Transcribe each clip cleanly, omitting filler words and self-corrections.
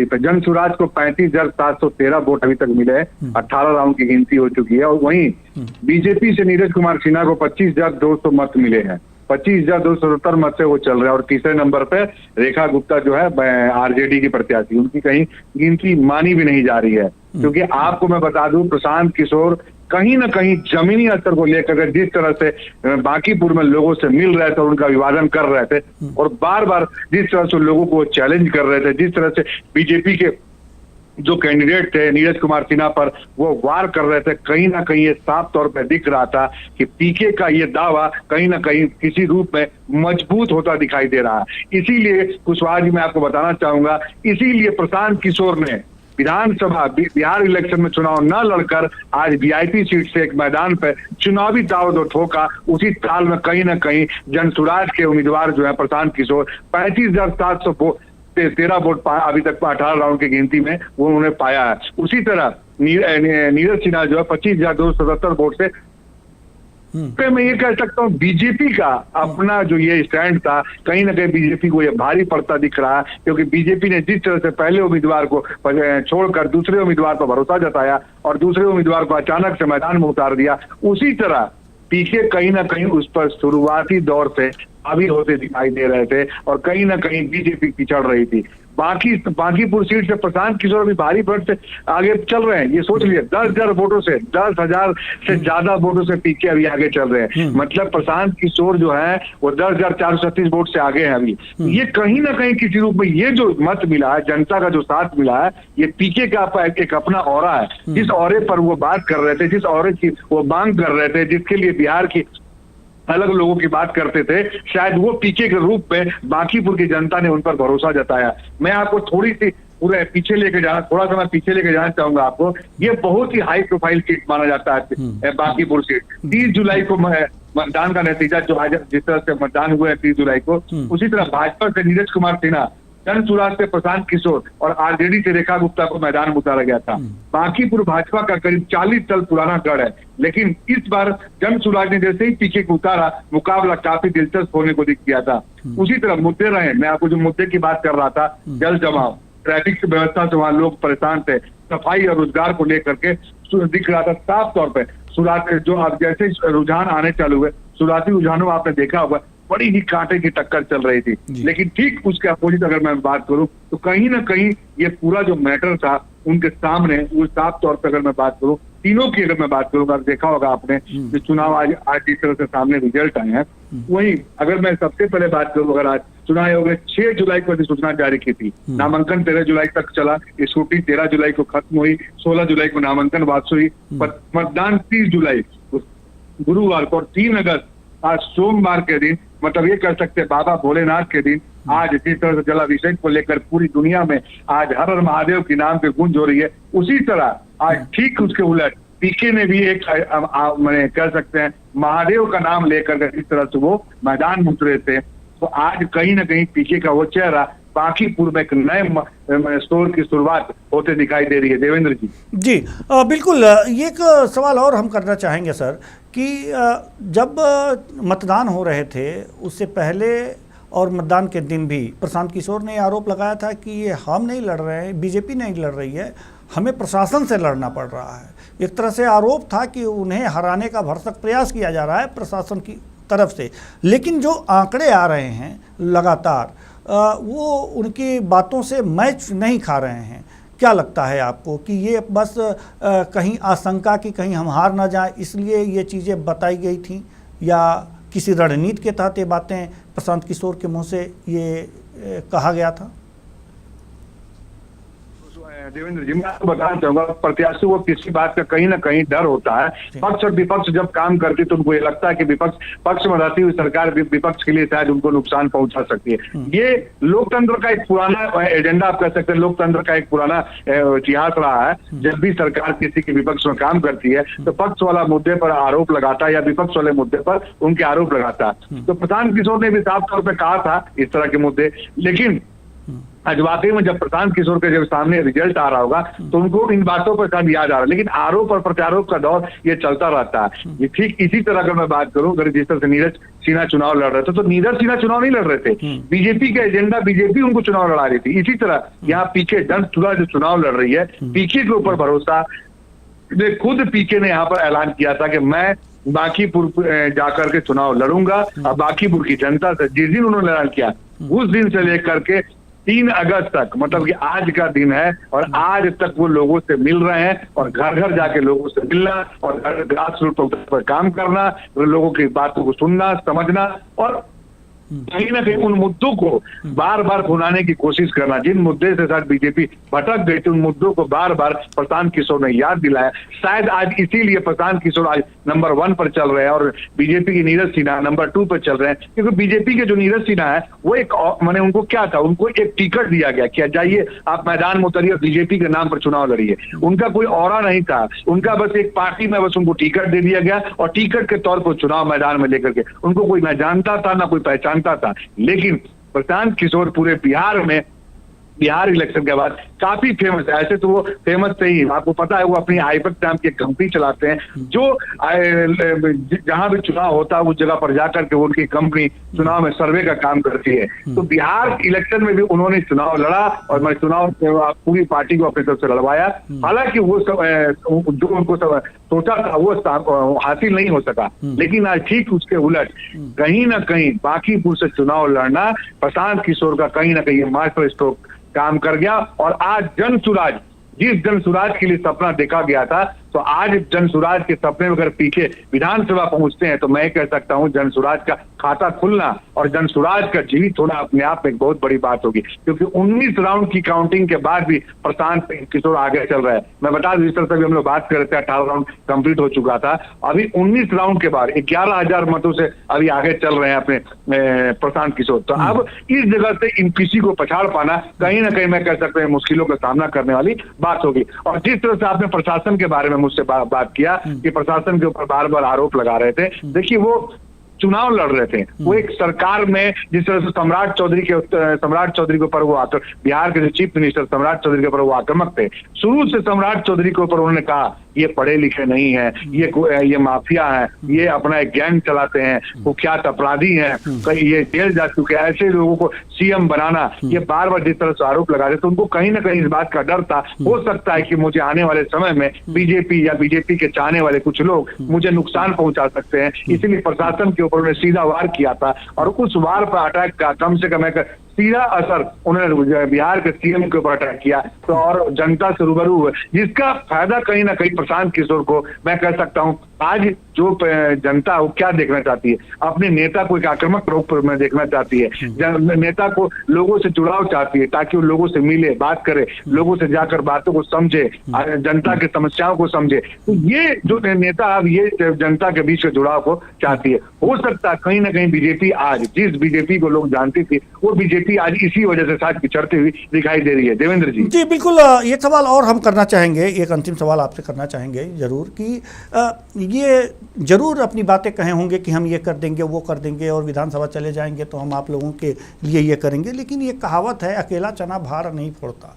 जीत है। जन सुराज को 35,713 वोट अभी तक मिले हैं, 18 राउंड की गिनती हो चुकी है। और वहीं बीजेपी से नीरज कुमार सिन्हा को 25,200 मत मिले हैं, 25,270 मत से वो चल रहे हैं। और तीसरे नंबर पे रेखा गुप्ता जो है आरजेडी की प्रत्याशी, उनकी कहीं गिनती मानी भी नहीं जा रही है। क्योंकि आपको मैं बता दूं, प्रशांत किशोर कहीं ना कहीं जमीनी स्तर को लेकर जिस तरह से बांकीपुर में लोगों से मिल रहे थे और उनका अभिवादन कर रहे थे, और बार बार जिस तरह से लोगों को चैलेंज कर रहे थे, जिस तरह से बीजेपी के जो कैंडिडेट थे नीरज कुमार सिन्हा पर वो वार कर रहे थे, कहीं ना कहीं ये साफ तौर पे दिख रहा था कि पीके का ये दावा कहीं ना कहीं किसी रूप में मजबूत होता दिखाई दे रहा है। इसीलिए कुशवाहा जी मैं आपको बताना चाहूंगा, इसीलिए प्रशांत किशोर ने विधानसभा बिहार इलेक्शन में चुनाव न लड़कर आज वीआईपी सीट से एक मैदान पे चुनावी दाव ठोका। उसी ताल में कहीं ना कहीं जनसुराज के उम्मीदवार जो है प्रशांत किशोर 35,713 वोट अभी तक 18 राउंड की गिनती में वो उन्होंने पाया है। उसी तरह नीरज सिन्हा जो है 25,277 वोट से पे मैं ये कह सकता हूँ बीजेपी का अपना जो ये स्टैंड था, कहीं ना कहीं बीजेपी को ये भारी पड़ता दिख रहा है। क्योंकि बीजेपी ने जिस तरह से पहले उम्मीदवार को छोड़कर दूसरे उम्मीदवार पर भरोसा जताया और दूसरे उम्मीदवार को अचानक से मैदान में उतार दिया, उसी तरह पीके कहीं ना कहीं उस पर शुरुआती दौर से हावी होते दिखाई दे रहे थे और कहीं ना कहीं बीजेपी पिछड़ रही थी। बांकीपुर सीट से प्रशांत किशोर भी भारी फर्क से आगे चल रहे हैं। ये सोच लिए 10,000 वोटों से, 10,000 से ज्यादा वोटों से पीके अभी आगे चल रहे हैं। मतलब प्रशांत किशोर जो है वो 10,436 वोट से आगे हैं अभी। ये कहीं ना कहीं किसी रूप में ये जो मत मिला है, जनता का जो साथ मिला है, ये पीके का एक अपना ऑरा है। जिस ऑरे पर वो बात कर रहे थे, जिस ऑरे की वो मांग कर रहे थे, जिसके लिए बिहार की अलग लोगों की बात करते थे, शायद वो पीके के रूप में बांकीपुर की जनता ने उन पर भरोसा जताया। मैं आपको थोड़ा सा पीछे लेके जाना चाहूंगा आपको। ये बहुत ही हाई प्रोफाइल सीट माना जाता है बांकीपुर सीट। 30 जुलाई को मतदान का नतीजा जो आज जिस तरह से मतदान हुआ है 30 जुलाई को, उसी तरह भाजपा से नीरज कुमार सिन्हा, जनसुराज से प्रशांत किशोर और आरजेडी से रेखा गुप्ता को मैदान में उतारा गया था। बांकीपुर भाजपा का करीब 40 साल पुराना गढ़ है, लेकिन इस बार जनसुराज ने जैसे ही पीके को उतारा, मुकाबला काफी दिलचस्प होने को दिख गया था। उसी तरह मुद्दे रहे, मैं आपको जो मुद्दे की बात कर रहा था, जल जमाव, ट्रैफिक की व्यवस्था से वहां लोग परेशान थे, सफाई और रोजगार को लेकर के दिख रहा था साफ तौर पर। शुरुआत जो अब जैसे रुझान आने चालू हुए, शुरुआती रुझानों आपने देखा होगा बड़ी ही कांटे की टक्कर चल रही थी, लेकिन ठीक उसके अपोजिट अगर मैं बात करूं तो कहीं ना कहीं ये पूरा जो मैटर था उनके सामने, वो साफ तौर पर अगर मैं बात करूं, तीनों की अगर मैं बात करूं, अगर देखा होगा आपने जो चुनाव आज जिस तरह से सामने रिजल्ट आए हैं, वही अगर मैं सबसे पहले बात करूं, अगर आज चुनाव आयोग ने 6 जुलाई को अधिसूचना जारी की थी, नामांकन 13 जुलाई तक चला, स्कूटी 13 जुलाई को खत्म हुई, 16 जुलाई को नामांकन वापस हुई, मतदान 30 जुलाई गुरुवार को और 3 अगस्त आज सोमवार के दिन, मतलब ये कह सकते हैं बाबा भोलेनाथ के दिन, आज जिस तरह से जलाभिषेक को लेकर पूरी दुनिया में आज हर हर महादेव के नाम पे गूंज हो रही है, उसी तरह आज ठीक उसके उलट पीके ने भी एक मैंने कह सकते हैं महादेव का नाम लेकर जिस तरह से वो मैदान में उतरे थे, तो आज कहीं ना कहीं पीके का वो चेहरा बांकीपुर में एक नए स्टोर की शुरुआत होते दिखाई दे रही है। देवेंद्र जी। जी बिल्कुल। ये एक सवाल और हम करना चाहेंगे सर कि जब मतदान हो रहे थे उससे पहले और मतदान के दिन भी प्रशांत किशोर ने आरोप लगाया था कि ये हम नहीं लड़ रहे हैं, बीजेपी नहीं लड़ रही है, हमें प्रशासन से लड़ना पड़ रहा है। एक तरह से आरोप था कि उन्हें हराने का भरसक प्रयास किया जा रहा है प्रशासन की तरफ से। लेकिन जो आंकड़े आ रहे हैं लगातार वो उनकी बातों से मैच नहीं खा रहे हैं। क्या लगता है आपको कि ये बस कहीं आशंका कि कहीं हम हार ना जाए इसलिए ये चीज़ें बताई गई थी, या किसी रणनीति के तहत ये बातें प्रशांत किशोर के मुंह से ये कहा गया था? देवेंद्र जी, मैं आपको बताना चाहूंगा, प्रत्याशी को किसी बात का कहीं ना कहीं डर होता है। पक्ष और विपक्ष जब काम करती तो उनको ये लगता है कि पक्ष में रहती हुई सरकार विपक्ष के लिए शायद उनको नुकसान पहुंचा सकती है। ये लोकतंत्र का एक पुराना एजेंडा, आप कह सकते हैं लोकतंत्र का एक पुराना इतिहास रहा है। जब भी सरकार किसी के विपक्ष में काम करती है तो पक्ष वाला मुद्दे पर आरोप लगाता है या विपक्ष वाले मुद्दे पर उनके आरोप लगाता है। तो प्रशांत किशोर ने भी साफ तौर पर कहा था इस तरह के मुद्दे, लेकिन आज वाकई में जब प्रशांत किशोर के जब सामने रिजल्ट आ रहा होगा तो उनको इन बातों पर शायद याद आ रहा है, लेकिन आरोप और प्रत्यारोप का दौर ये चलता रहता है। ये ठीक इसी तरह अगर मैं बात करूं, अगर जिस तरह से नीरज सिन्हा चुनाव लड़ रहे थे, तो नीरज सिन्हा चुनाव नहीं लड़ रहे थे, बीजेपी का एजेंडा, बीजेपी उनको चुनाव लड़ा रही थी। इसी तरह यहाँ पीके जनसुरा जो चुनाव लड़ रही है, पीके के ऊपर भरोसा, खुद पीके ने यहाँ पर ऐलान किया था कि मैं बांकीपुर जाकर के चुनाव लड़ूंगा, और बांकीपुर की जनता से जिस दिन उन्होंने ऐलान किया उस दिन से लेकर के 3 अगस्त तक, मतलब कि आज का दिन है, और आज तक वो लोगों से मिल रहे हैं, और घर घर जाके लोगों से मिलना और ग्रास रूट पर काम करना, लोगों की बातों को सुनना, समझना, और कहीं ना कहीं उन मुद्दों को बार बार भुनाने की कोशिश करना, जिन मुद्दे से शायद बीजेपी भटक गई थी, उन मुद्दों को बार बार प्रशांत किशोर ने याद दिलाया। शायद आज इसीलिए प्रशांत किशोर आज नंबर 1 पर चल रहे हैं और बीजेपी की नीरज सिन्हा नंबर 2 पर चल रहे हैं, क्योंकि बीजेपी के जो नीरज सिन्हा है वो एक मैंने उनको क्या था, उनको एक टिकट दिया गया कि जाइए आप मैदान में उतरिए, बीजेपी के नाम पर चुनाव लड़िए। उनका कोई औरा नहीं था, उनका बस एक पार्टी में बस उनको टिकट दे दिया गया, और टिकट के तौर पर चुनाव मैदान में लेकर के उनको कोई ना जानता था ना कोई पहचान था। लेकिन प्रशांत किशोर पूरे बिहार इलेक्शन के बाद काफी फेमस है। ऐसे तो वो फेमस थे ही, आपको पता है वो अपनी आईपैक नाम की कंपनी चलाते हैं, जो जहां भी चुनाव होता है उस जगह पर जाकर के उनकी कंपनी चुनाव में सर्वे का काम करती है। तो बिहार इलेक्शन में भी उन्होंने चुनाव लड़ा, और मैं चुनाव पूरी पार्टी को अपनी तरफ से लड़वाया। हालांकि वो जो उनको सोचा था वो हासिल नहीं हो सका, लेकिन आज ठीक उसके उलट कहीं ना कहीं बांकीपुर से चुनाव लड़ना प्रशांत किशोर का कहीं ना कहीं मास्टर स्ट्रोक काम कर गया। और आज जनसुराज, जिस जनसुराज के लिए सपना देखा गया था, तो आज जनसुराज के सपने में अगर पीके विधानसभा पहुंचते हैं तो मैं कह सकता हूं जनसुराज का खाता खुलना और जनसुराज का जीवित होना अपने आप में एक बहुत बड़ी बात होगी, क्योंकि 19 राउंड की काउंटिंग के बाद भी प्रशांत किशोर आगे चल रहा है। मैं बता दूं, इस तरह से भी हम लोग बात कर रहे थे, 18 राउंड कंप्लीट हो चुका था, अभी 19 राउंड के बाद 11,000 मतों से अभी आगे चल रहे हैं अपने प्रशांत किशोर। तो अब इस जगह से इन किसी को पछाड़ पाना कहीं ना कहीं मैं कह सकता हूं मुश्किलों का सामना करने वाली बात होगी। और जिस तरह से आपने प्रशासन के बारे में मुझसे बात किया कि प्रशासन के ऊपर बार बार आरोप लगा रहे थे, देखिए वो चुनाव लड़ रहे थे, वो एक सरकार में जिस तरह से सम्राट चौधरी के ऊपर वो बिहार के जो चीफ मिनिस्टर सम्राट चौधरी के ऊपर वो आक्रामक थे। शुरू से सम्राट चौधरी के ऊपर उन्होंने कहा ये पढ़े लिखे नहीं है, ये माफिया है, ये अपना एक गैंग चलाते हैं, कुख्यात अपराधी हैं, कहीं ये जेल जा चुके हैं, ऐसे लोगों को सीएम बनाना, ये बार बार जिस तरह से आरोप लगा रहे थे, उनको कहीं ना कहीं इस बात का डर था, हो सकता है कि मुझे आने वाले समय में बीजेपी या बीजेपी के चाहने वाले कुछ लोग मुझे नुकसान पहुंचा सकते हैं, इसलिए प्रशासन के ऊपर उन्होंने सीधा वार किया था। और उस वार पर अटैक का कम से कम सीधा असर उन्होंने बिहार के सीएम के ऊपर अटैक किया, तो और जनता से रूबरू हुए, जिसका फायदा कहीं ना कहीं प्रशांत किशोर को मैं कह सकता हूं। आज जो जनता वो क्या देखना चाहती है, अपने नेता को एक आक्रामक रूप में देखना चाहती है, नेता को लोगों से जुड़ाव चाहती है, ताकि वो लोगों से मिले, बात करे, लोगों से जाकर बातों को समझे, जनता की समस्याओं को समझे। तो ये जो नेता अब ये जनता के बीच के जुड़ाव को चाहती है। हो सकता है कहीं ना कहीं बीजेपी आज जिस बीजेपी को लोग जानती थी वो बीजेपी आज इसी वजह से शायद पिछड़ती हुई दिखाई दे रही है। देवेंद्र जी जी बिल्कुल, ये सवाल और हम करना चाहेंगे, एक अंतिम सवाल आपसे करना चाहेंगे जरूर कि ये जरूर अपनी बातें कहे होंगे कि हम ये कर देंगे वो कर देंगे और विधानसभा चले जाएंगे तो हम आप लोगों के लिए ये करेंगे, लेकिन ये कहावत है अकेला चना भार नहीं फोड़ता।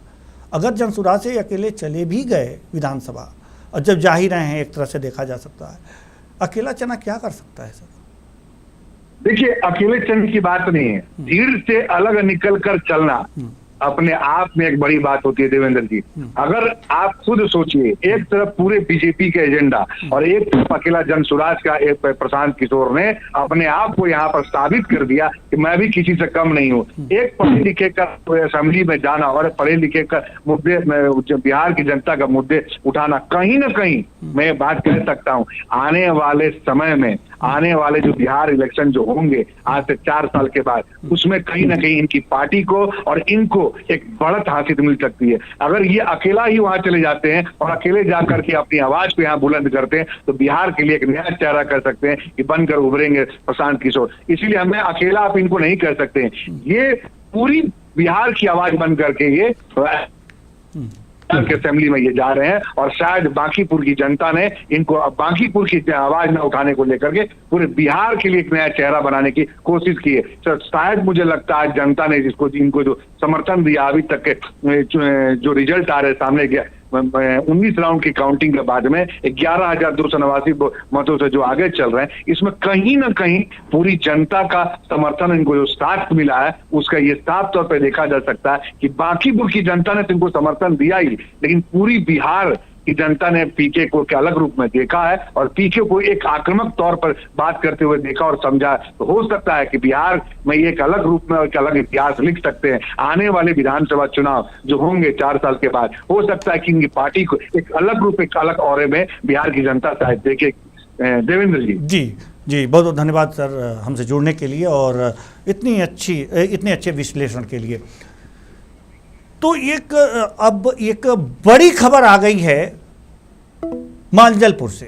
अगर जनसुराज से अकेले चले भी गए विधानसभा, और जब जा ही रहे हैं एक तरह से देखा जा सकता है, अकेला चना क्या कर सकता है सर? देखिए अकेले चलने की बात नहीं है, भीड़ से अलग निकल कर चलना अपने आप में एक बड़ी बात होती है। देवेंद्र जी अगर आप खुद सोचिए, एक तरफ पूरे बीजेपी के एजेंडा और एक तरफ अकेला जनसुराज का एक प्रशांत किशोर ने अपने आप को यहाँ पर साबित कर दिया कि मैं भी किसी से कम नहीं हूँ। एक पढ़े लिखे का असेंबली में जाना और पढ़े लिखे का मुद्दे, बिहार की जनता का मुद्दे उठाना, कहीं ना कहीं मैं बात कह सकता हूँ आने वाले समय में, आने वाले जो बिहार इलेक्शन जो होंगे आज से 4 साल के बाद, उसमें कहीं ना कहीं इनकी पार्टी को और इनको एक बढ़त हासिल मिल सकती है। अगर ये अकेला ही वहां चले जाते हैं और अकेले जाकर के अपनी आवाज को यहाँ बुलंद करते हैं तो बिहार के लिए एक नया चेहरा कर सकते हैं कि बनकर उभरेंगे प्रशांत किशोर। इसीलिए हमें अकेला आप इनको नहीं कर सकते हैं, ये पूरी बिहार की आवाज बन करके ये डाल के असेंबली में ये जा रहे हैं, और शायद बांकीपुर की जनता ने इनको बांकीपुर की आवाज न उठाने को लेकर के पूरे बिहार के लिए एक नया चेहरा बनाने की कोशिश की है। तो शायद मुझे लगता है जनता ने इनको जो समर्थन दिया अभी तक के जो रिजल्ट आ रहे सामने गया 19 राउंड की काउंटिंग के बाद में 11,289 मतों से जो आगे चल रहे हैं, इसमें कहीं ना कहीं पूरी जनता का समर्थन इनको जो साथ मिला है उसका ये साफ तौर पे देखा जा सकता है कि बांकीपुर की जनता ने तो इनको समर्थन दिया ही, लेकिन पूरी बिहार की जनता ने पीके को एक अलग रूप में देखा है और पीके को एक आक्रामक तौर पर बात करते हुए देखा और समझा। तो हो सकता है कि बिहार में एक अलग रूप में और एक अलग इतिहास लिख सकते हैं। आने वाले विधानसभा चुनाव जो होंगे 4 साल के बाद, हो सकता है कि इनकी पार्टी को एक अलग रूप, एक अलग औरे में बिहार की जनता शायद देखे। देवेंद्र जी जी बहुत बहुत धन्यवाद सर हमसे जुड़ने के लिए और इतने अच्छे विश्लेषण के लिए। तो अब एक बड़ी खबर आ गई है मांजलपुर से।